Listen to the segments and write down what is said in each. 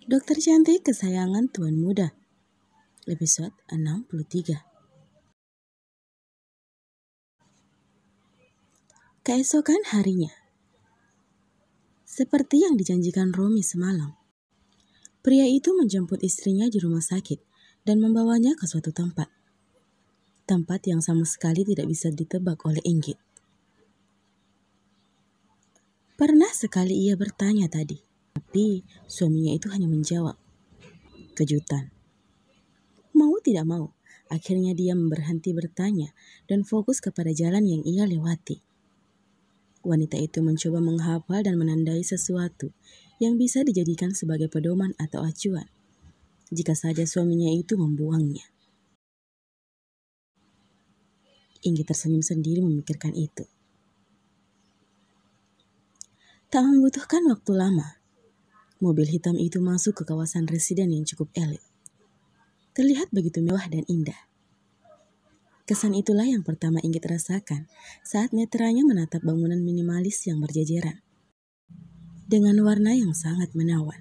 Dokter cantik kesayangan Tuan Muda, episode 63. Keesokan harinya, seperti yang dijanjikan Romi semalam, pria itu menjemput istrinya di rumah sakit dan membawanya ke suatu tempat. Tempat yang sama sekali tidak bisa ditebak oleh Inggit. Pernah sekali ia bertanya tadi, tapi suaminya itu hanya menjawab, kejutan. Mau tidak mau, akhirnya dia berhenti bertanya dan fokus kepada jalan yang ia lewati. Wanita itu mencoba menghafal dan menandai sesuatu yang bisa dijadikan sebagai pedoman atau acuan jika saja suaminya itu membuangnya. Inggit tersenyum sendiri memikirkan itu. Tak membutuhkan waktu lama, mobil hitam itu masuk ke kawasan residen yang cukup elit. Terlihat begitu mewah dan indah. Kesan itulah yang pertama Inggit rasakan saat netranya menatap bangunan minimalis yang berjajaran dengan warna yang sangat menawan.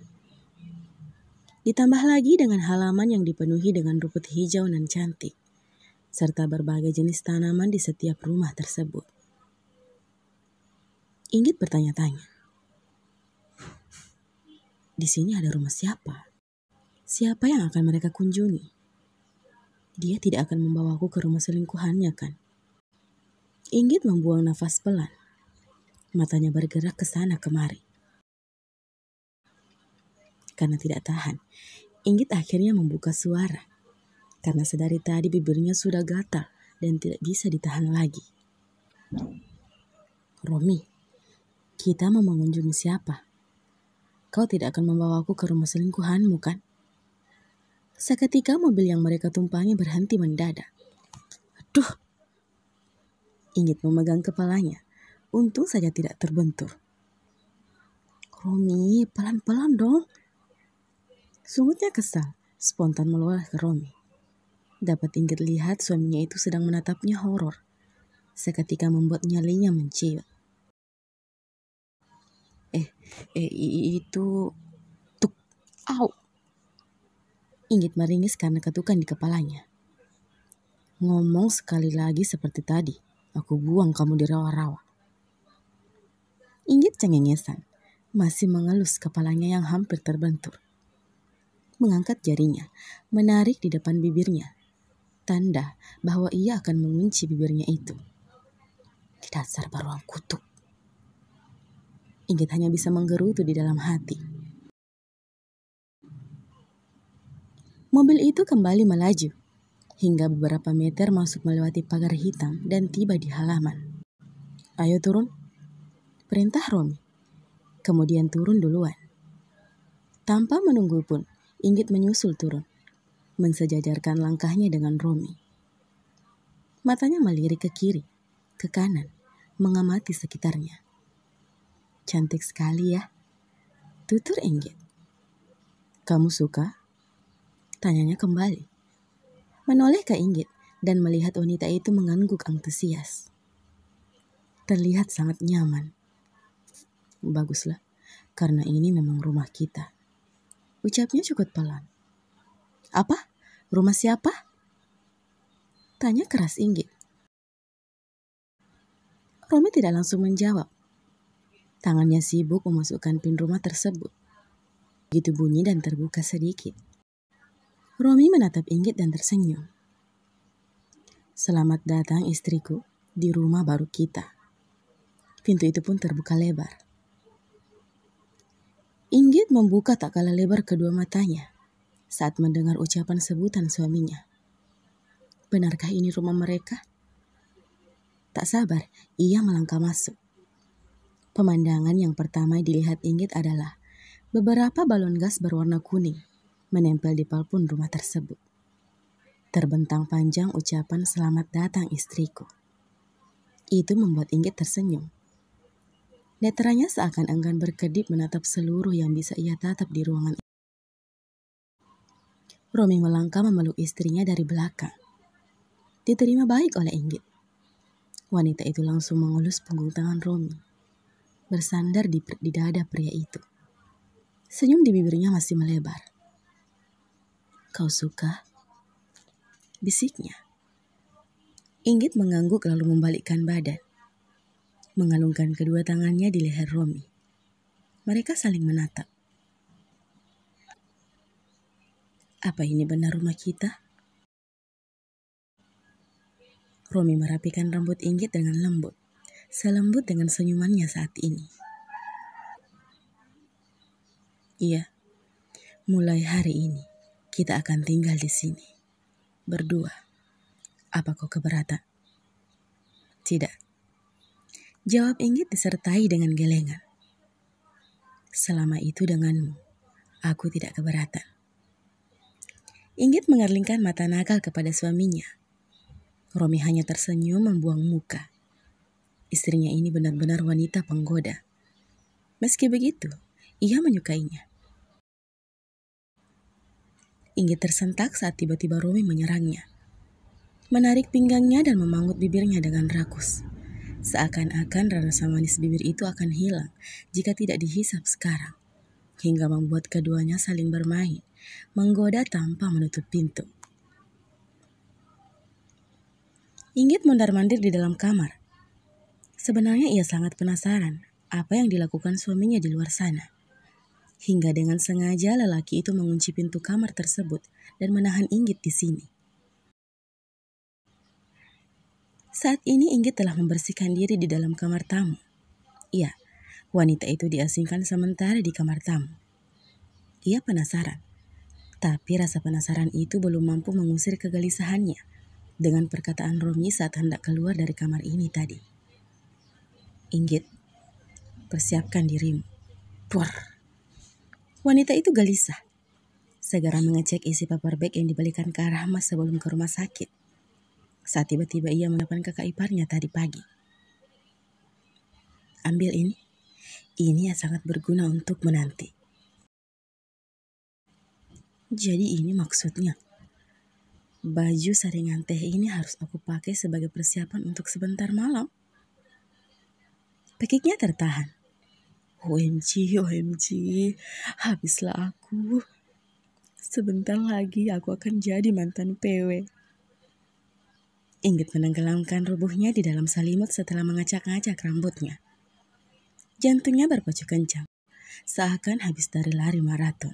Ditambah lagi dengan halaman yang dipenuhi dengan rumput hijau dan cantik, serta berbagai jenis tanaman di setiap rumah tersebut. Inggit bertanya-tanya, di sini ada rumah siapa? Siapa yang akan mereka kunjungi? Dia tidak akan membawaku ke rumah selingkuhannya kan? Inggit membuang nafas pelan. Matanya bergerak ke sana kemari. Karena tidak tahan, Inggit akhirnya membuka suara. Karena sedari tadi bibirnya sudah gatal dan tidak bisa ditahan lagi. Romi, kita mau mengunjungi siapa? Kau tidak akan membawaku ke rumah selingkuhanmu kan? Seketika mobil yang mereka tumpangi berhenti mendadak. Aduh! Inggit memegang kepalanya. Untung saja tidak terbentur. Romi, pelan-pelan dong. Sungutnya kesal, spontan meluah ke Romi. Dapat Inggit lihat suaminya itu sedang menatapnya horor. Seketika membuat nyalinya menciut. Itu... Tuk, au! Inggit meringis karena ketukan di kepalanya. Ngomong sekali lagi seperti tadi, aku buang kamu di rawa-rawa. Inggit cengengesan, masih mengelus kepalanya yang hampir terbentur. Mengangkat jarinya, menarik di depan bibirnya. Tanda bahwa ia akan mengunci bibirnya itu. Dasar baruang kutuk. Inggit hanya bisa menggerutu di dalam hati. Mobil itu kembali melaju, hingga beberapa meter masuk melewati pagar hitam dan tiba di halaman. Ayo turun, perintah Romi. Kemudian turun duluan. Tanpa menunggu pun, Inggit menyusul turun, mensejajarkan langkahnya dengan Romi. Matanya melirik ke kiri, ke kanan, mengamati sekitarnya. Cantik sekali ya, tutur Inggit. Kamu suka? Tanyanya kembali. Menoleh ke Inggit dan melihat wanita itu mengangguk antusias. Terlihat sangat nyaman. Baguslah, karena ini memang rumah kita. Ucapnya cukup pelan. Apa? Rumah siapa? Tanya keras Inggit. Romi tidak langsung menjawab. Tangannya sibuk memasukkan pin rumah tersebut. Begitu bunyi dan terbuka sedikit. Romi menatap Inggit dan tersenyum. Selamat datang istriku di rumah baru kita. Pintu itu pun terbuka lebar. Inggit membuka tak kalah lebar kedua matanya saat mendengar ucapan sebutan suaminya. Benarkah ini rumah mereka? Tak sabar, ia melangkah masuk. Pemandangan yang pertama dilihat Inggit adalah beberapa balon gas berwarna kuning menempel di plafon rumah tersebut. Terbentang panjang ucapan selamat datang istriku. Itu membuat Inggit tersenyum. Netranya seakan enggan berkedip menatap seluruh yang bisa ia tatap di ruangan. Romi melangkah memeluk istrinya dari belakang. Diterima baik oleh Inggit. Wanita itu langsung mengelus punggung tangan Romi, bersandar di dada pria itu. Senyum di bibirnya masih melebar. "Kau suka?" bisiknya. Inggit mengangguk lalu membalikkan badan, mengalungkan kedua tangannya di leher Romi. Mereka saling menatap. Apa ini benar rumah kita? Romi merapikan rambut Inggit dengan lembut, selembut dengan senyumannya saat ini. Iya, mulai hari ini kita akan tinggal di sini, berdua. Apa kau keberatan? Tidak. Jawab Inggit disertai dengan gelengan. Selama itu denganmu, aku tidak keberatan. Inggit mengerlingkan mata nakal kepada suaminya. Romi hanya tersenyum membuang muka. Istrinya ini benar-benar wanita penggoda. Meski begitu, ia menyukainya. Inggit tersentak saat tiba-tiba Romi menyerangnya. Menarik pinggangnya dan memangut bibirnya dengan rakus. Seakan-akan rasa manis bibir itu akan hilang jika tidak dihisap sekarang. Hingga membuat keduanya saling bermain, menggoda tanpa menutup pintu. Inggit mondar-mandir di dalam kamar. Sebenarnya ia sangat penasaran apa yang dilakukan suaminya di luar sana. Hingga dengan sengaja lelaki itu mengunci pintu kamar tersebut dan menahan Inggit di sini. Saat ini Inggit telah membersihkan diri di dalam kamar tamu. Iya, wanita itu diasingkan sementara di kamar tamu. Ia penasaran, tapi rasa penasaran itu belum mampu mengusir kegelisahannya dengan perkataan Romi saat hendak keluar dari kamar ini tadi. Inggit, persiapkan dirimu. Puar. Wanita itu gelisah. Segera mengecek isi paper bag yang dibalikan ke arah Mas sebelum ke rumah sakit. Saat tiba-tiba ia mendapat kakak iparnya tadi pagi. Ambil ini. Ini yang sangat berguna untuk menanti. Jadi ini maksudnya. Baju saringan teh ini harus aku pakai sebagai persiapan untuk sebentar malam. Pekiknya tertahan. OMG, habislah aku. Sebentar lagi aku akan jadi mantan PW. Inggit menenggelamkan rubuhnya di dalam selimut setelah mengacak-ngacak rambutnya. Jantungnya berpacu kencang, seakan habis dari lari maraton.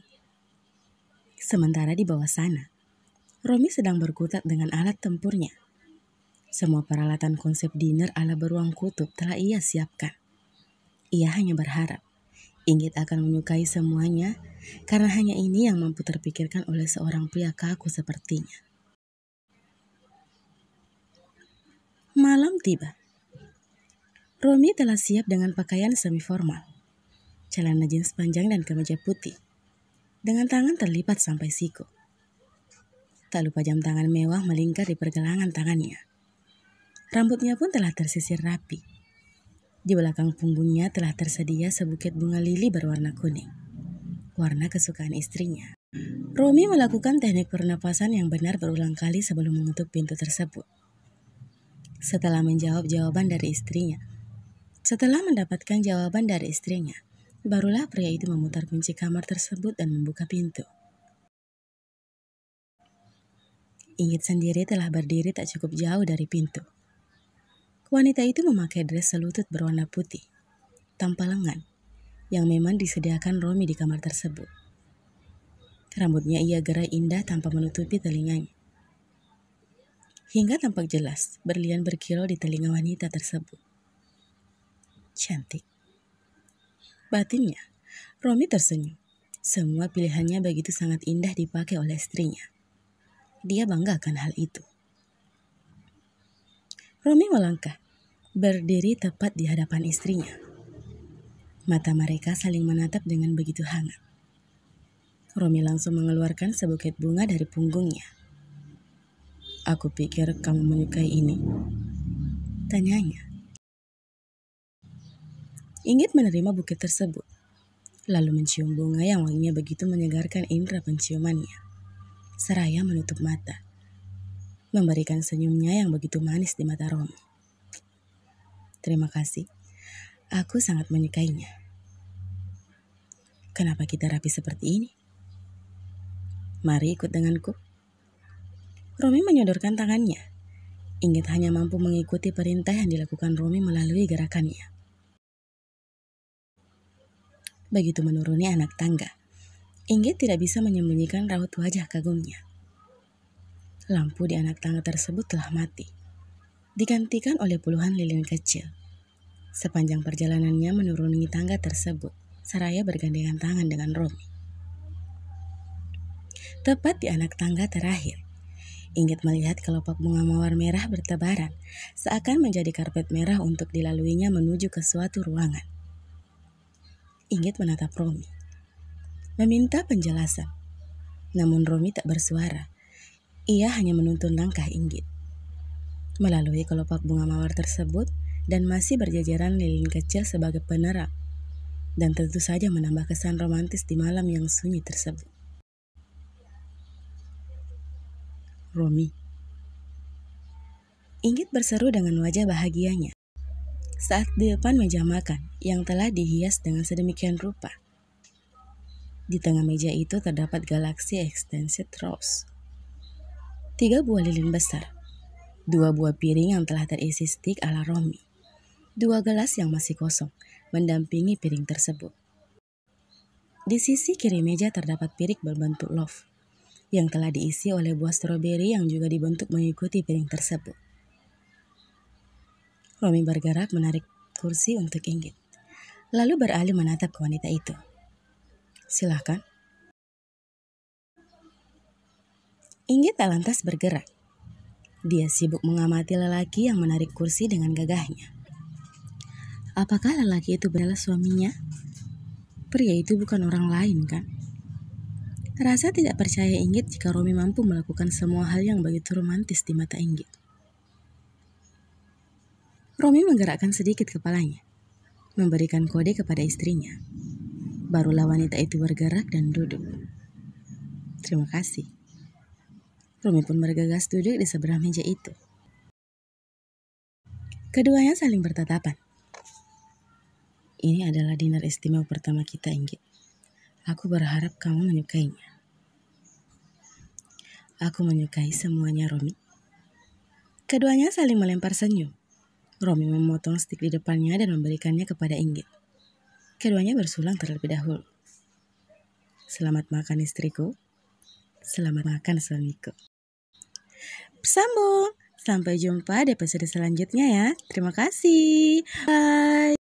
Sementara di bawah sana, Romi sedang berkutat dengan alat tempurnya. Semua peralatan konsep dinner ala beruang kutub telah ia siapkan. Ia hanya berharap Inggit akan menyukai semuanya karena hanya ini yang mampu terpikirkan oleh seorang pria kaku sepertinya. Malam tiba. Romi telah siap dengan pakaian semi formal, celana jeans panjang dan kemeja putih, dengan tangan terlipat sampai siku. Tak lupa jam tangan mewah melingkar di pergelangan tangannya. Rambutnya pun telah tersisir rapi. Di belakang punggungnya telah tersedia sebuket bunga lili berwarna kuning, warna kesukaan istrinya. Romi melakukan teknik pernapasan yang benar berulang kali sebelum mengetuk pintu tersebut. Setelah mendapatkan jawaban dari istrinya, barulah pria itu memutar kunci kamar tersebut dan membuka pintu. Inggit sendiri telah berdiri tak cukup jauh dari pintu. Wanita itu memakai dress selutut berwarna putih, tanpa lengan, yang memang disediakan Romi di kamar tersebut. Rambutnya ia gerai indah tanpa menutupi telinganya. Hingga tampak jelas berlian berkilau di telinga wanita tersebut. Cantik. Batinnya, Romi tersenyum. Semua pilihannya begitu sangat indah dipakai oleh istrinya. Dia bangga akan hal itu. Romi melangkah, berdiri tepat di hadapan istrinya. Mata mereka saling menatap dengan begitu hangat. Romi langsung mengeluarkan sebuket bunga dari punggungnya. Aku pikir kamu menyukai ini, tanyanya. Inggit menerima buket tersebut, lalu mencium bunga yang wanginya begitu menyegarkan indera penciumannya. Seraya menutup mata, memberikan senyumnya yang begitu manis di mata Romi. Terima kasih, aku sangat menyukainya. Kenapa kita rapi seperti ini? Mari ikut denganku. Romi menyodorkan tangannya. Inggit hanya mampu mengikuti perintah yang dilakukan Romi melalui gerakannya. Begitu menuruni anak tangga, Inggit tidak bisa menyembunyikan raut wajah kagumnya. Lampu di anak tangga tersebut telah mati, digantikan oleh puluhan lilin kecil. Sepanjang perjalanannya menuruni tangga tersebut, seraya bergandengan tangan dengan Romi. Tepat di anak tangga terakhir, Inggit melihat kelopak bunga mawar merah bertebaran, seakan menjadi karpet merah untuk dilaluinya menuju ke suatu ruangan. Inggit menatap Romi, meminta penjelasan. Namun Romi tak bersuara. Ia hanya menuntun langkah Inggit melalui kelopak bunga mawar tersebut, dan masih berjajaran lilin kecil sebagai penerang, dan tentu saja menambah kesan romantis di malam yang sunyi tersebut. Romi. Inggit berseru dengan wajah bahagianya saat di depan meja makan yang telah dihias dengan sedemikian rupa. Di tengah meja itu terdapat galaksi extended rose. 3 buah lilin besar, 2 buah piring yang telah terisi stik ala Romi, 2 gelas yang masih kosong mendampingi piring tersebut. Di sisi kiri meja terdapat piring berbentuk love yang telah diisi oleh buah stroberi yang juga dibentuk mengikuti piring tersebut. Romi bergerak menarik kursi untuk Inggit, lalu beralih menatap ke wanita itu. Silahkan. Inggit tak lantas bergerak. Dia sibuk mengamati lelaki yang menarik kursi dengan gagahnya. Apakah lelaki itu adalah suaminya? Pria itu bukan orang lain, kan? Rasa tidak percaya Inggit jika Romi mampu melakukan semua hal yang begitu romantis di mata Inggit. Romi menggerakkan sedikit kepalanya, memberikan kode kepada istrinya. Barulah wanita itu bergerak dan duduk. Terima kasih. Romi pun bergegas duduk di seberang meja itu. Keduanya saling bertatapan. Ini adalah dinner istimewa pertama kita, Inggit. Aku berharap kamu menyukainya. Aku menyukai semuanya, Romi. Keduanya saling melempar senyum. Romi memotong stik di depannya dan memberikannya kepada Inggit. Keduanya bersulang terlebih dahulu. Selamat makan istriku. Selamat makan suamiku. Sambung. Sampai jumpa di episode selanjutnya ya. Terima kasih. Bye.